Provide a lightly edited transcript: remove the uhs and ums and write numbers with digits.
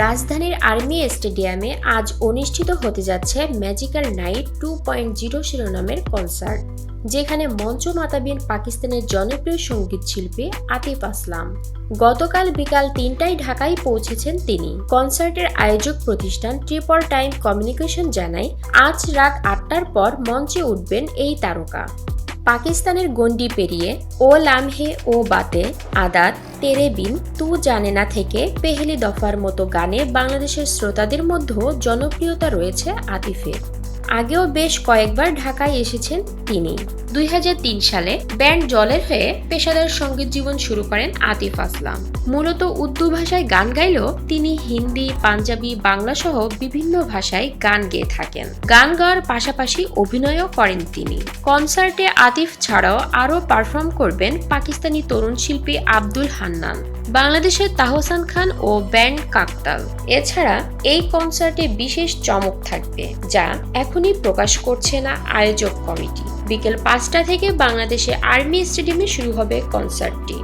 রাজধানীর আর্মি স্টেডিয়ামে আজ অনুষ্ঠিত হতে যাচ্ছে ম্যাজিক্যাল নাইট 2.0 শিরোনামের কনসার্ট, যেখানে মঞ্চ মাতাবেন পাকিস্তানের জনপ্রিয় সঙ্গীত শিল্পী আতিফ আসলাম। গতকাল বিকাল ৩টায় ঢাকায় পৌঁছেছেন তিনি। কনসার্টের আয়োজক প্রতিষ্ঠান ট্রিপল টাইম কমিউনিকেশন জানায়, আজ রাত ৮টার পর মঞ্চে উঠবেন এই তারকা। পাকিস্তানের গণ্ডি পেরিয়ে ও লামহে ও বাতে, আদাত, তেরে বিন, তু জানে না থেকে পেহেলি দফার মতো গানে বাংলাদেশের শ্রোতাদের মধ্যেও জনপ্রিয়তা রয়েছে আতিফের। আগেও বেশ কয়েকবার ঢাকায় এসেছেন তিনি। ২০০৩ সালে ব্যান্ড জলের হয়ে পেশাদার সঙ্গীত জীবন শুরু করেন আতিফ আসলাম। মূলত উর্দু ভাষায় গান গাইলেও তিনি হিন্দি, পাঞ্জাবি, বাংলা সহ বিভিন্ন ভাষায় গান গেয়ে থাকেন। গান গাওয়ার পাশাপাশি অভিনয়ও করেন তিনি। কনসার্টে আতিফ ছাড়াও আরও পারফর্ম করবেন পাকিস্তানি তরুণ শিল্পী আব্দুল হান্নান, বাংলাদেশের তাহসান খান ও ব্যান্ড কাকতাল। এছাড়া এই কনসার্টে বিশেষ চমক থাকবে, যা এখনই প্রকাশ করছে না আয়োজক কমিটি। বিকেল ৫টা থেকে বাংলাদেশে আর্মি স্টেডিয়ামে শুরু হবে কনসার্টটি।